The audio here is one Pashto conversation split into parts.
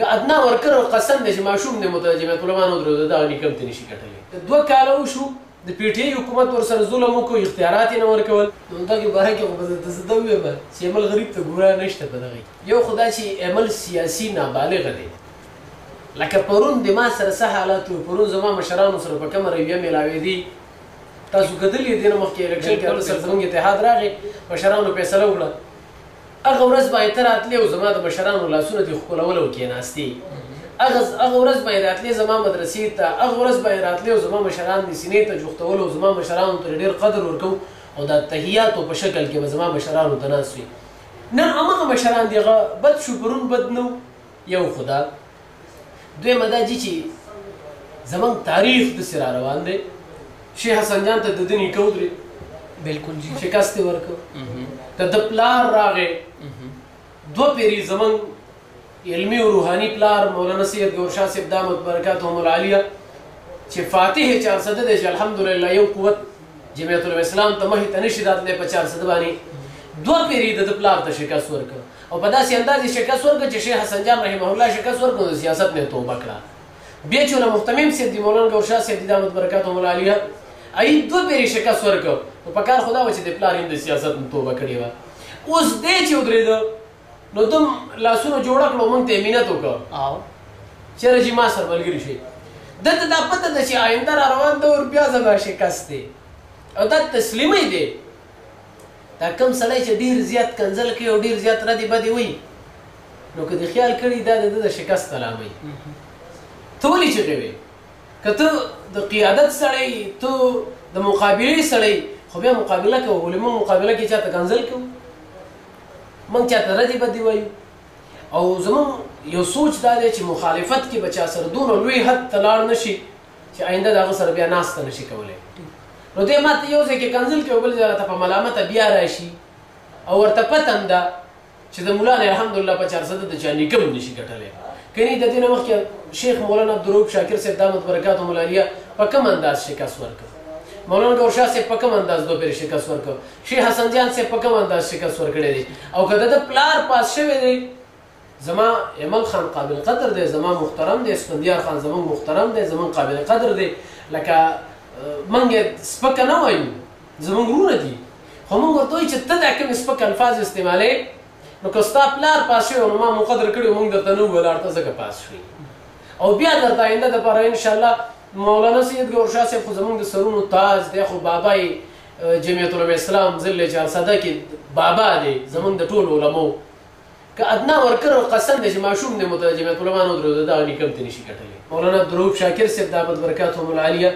که ادنا ورکر او قسم دی چې ماشوم دی مترجمه علما نه درلوده دغه نیکم ته نشي ګټلی. 2 کاله وشو د پی ټی آی حکومت ورسره ظلم وکړو، اختیارات یې نه ورکول. نو دغې باره کې خو به درته څه ته ووایم چې عمل غریب ته ګوره نشته په دغې. یو خو دا چې عمل سیاسي نابالغه دی. لکه پرون د ما سره څه حالات و، پرون زما مشرانو سره په کومه رویه میلاوېدي. تاسو کتلي دې نه مخکې الیکشن کې هلته سره زموږ اتحاد راغی، مشرانو فیصله وکړه. هغه ورځ باندې ته راتلې او زما د مشرانو لاسونه دې ښکلول او کېناستې. هغه ورځ باندې راتلې زما مدرسې ته، هغه ورځ باندې راتلې او زما مشران دې سینې ته جوختول او زما مشرانو ته ډېر قدر ورکوو او د تحیاتو په شکل کې به زما مشرانو ته ناست وي. نن هماغه مشران دي هغه بد شو، پرون بد نه یو خو دا. دویمه دا جي چې زموږ تاریخ داسې را روان دی. شیخ حسن جان ته د ده نیکه ودرېد، بلکل جی شکست یې ورکړ. که د پلار راغی 2 پیري زموږ علمي او روحاني پلار مولانا سید ګور شاه صاحب دامت برکاتهم العالیه چې فاتح 400 دی چې الحمدلله یو قوت جمعیت الاسلام ته مخې ته نشي راتلی په 400 باندې 2 پیري د پلار ته شکست ورکړ او په داسې انداز یې شکست ورکړ چې شیخ حسن جان رحمه الله شکست ورکړ د سیاست نه توبه کړه. بیا چې محتمم صاحب دی مولانا ګور شاه صاحب دامت برکاتهم العالیه ای 2 پیري شکست ورکړ. نو په کار خدا و چې د پلار هم د سیاست نه توبه کړې وه. اوس دی چې ودرېده نو دم لاسونه جوړه کړو، موږ ته یې مینت وکړه چېرې چې ما سره ملګري شي. دلته دا پته ده چې آینده را روان دور بیا زما شکست دی او دا تسلیمۍ دی. دا کوم سړی چې ډېر زیات کنځل کوي او ډېر زیات ردې بدې وایي نو که دې خیال کړي دا د ده د شکست علامه وي. ته ولې چغې وې؟ که ته د قیادت سړی، ته د مقابلې سړی، خو بیا مقابله کوو. ولې موږ مقابله کې چاته کنځل کوو؟ موږ چاته ردې بدې وایو. او زموږ یو سوچ دا دی چې مخالفت کې به چا سره دونه لوی حد ته لاړ نه شي چې آینده د هغه سره بیا ناسته نه شي کولی. نو دی ما ته یو ځای کې کنځل کوي، بل ځای ته په ملامته بیا راشي او ورته پته هم ده چې د مولا نه الحمدلله په 400 د چا نیکه هم نشي ګټلی. کنی د دې نه مخکې شیخ مولانا عبدالرؤف شاکر صاحب دامت برکاتهم العالیه په کوم انداز شکست ورکړ، مولانا ګور شاه صاحب په کوم انداز 2 پیري شکست ورکړ، شیخ حسن جان صاحب په کوم انداز شکست ورکړی دی. او که د پلار پاس شوی دی زما ایمل خان قابل قدر دی، زما محترم دی، اسفندیار خان زموږ محترم دی، زموږ قابل قدر دی. لکه موږ یې سپکه نه وایو، زموږ وروڼه دي، خو موږ ورته وایو چې ته دا کوم سپک الفاظ استعمالوې نو که ستا پلار پاس شوی نو ما مقدر کړي موږ درته نه وویل اړته ځکه پاس شوي. او بیا درته آینده دپاره انشاءالله مولانا سید ګور شاه صاحب خو زموږ د سرونو تاج دی، خو بابا یې جمعیت الاسلام ظل 400 کې بابا دی زموږ د ټولو علماو. که ادنا ورکر او قسم دی چې ماشوم دی مترجمه علما نه درلوده دغه نیکم ته نشي ګټلی. مولانا عبدالرؤف شاکر صاحب دامت برکاتهم العالیه.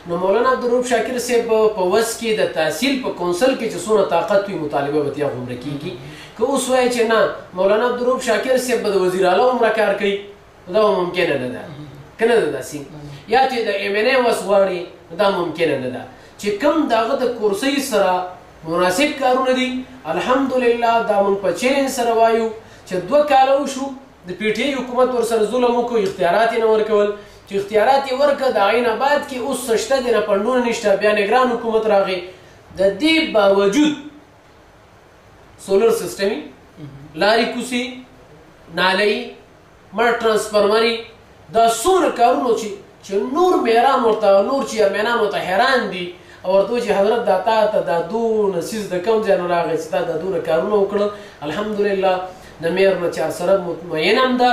نو مولانا عبدالرؤف شاکر صاحب په وس کې د تحصیل په کونسل کې چې څونه طاقت وي مطالبه به تیا عمره کېږي. که اوس وایي چې نه مولانا عبدالرؤف شاکر صاحب به د وزیر اعلی عمره کار کوي دا ممکنه نه ده، که نه ده داسې. یا چې د ایم این ای وس غواړي دا ممکنه نه ده. چې کوم د هغه د کورسۍ سره مناسب کارونه دي الحمدلله دا موږ په چیلنج سره وایو چې 2 کاله وشو د پی ټی آی حکومت ورسره ظلم وکړو، اختیارات یې نه ورکول. چې اختیارات یې ورکړه د هغې نه بعد کې اوس څه شته دی نه فنډونه نشته، بیا نګران حکومت راغی. د دې باوجود سولر سیسټمي، لارې کوڅې، نالۍ، مړ ټرانسفرمري، دا څومره کارونه چې نور میران ورته نور چیرمنان ورته حیران دي او ورته وایي چې حضرت دا تا ته دا دونه څیز د کوم ځای نه راغی چې تا دا دونه کارونه وکړل. الحمدلله د میر نه 400 مطمئن هم ده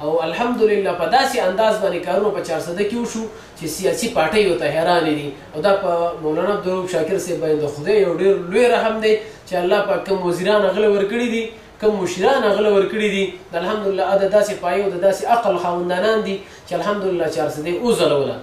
او الحمدلله په داسې انداز باندې کارونه په 400 کې وشو چې سیاسي پارټۍ ورته حیرانې دي. او دا په مولانا عبدالرؤف شاکر صاحب باندې د خدای یو ډېر لوی رحم دی چې الله پاک کوم وزیران هغله ورکړي دي، کوم مشران هغله ورکړي دي. الحمدلله د داسې پایې او د داسې عقل خاوندانان دي چې الحمدلله 400 وځلوله.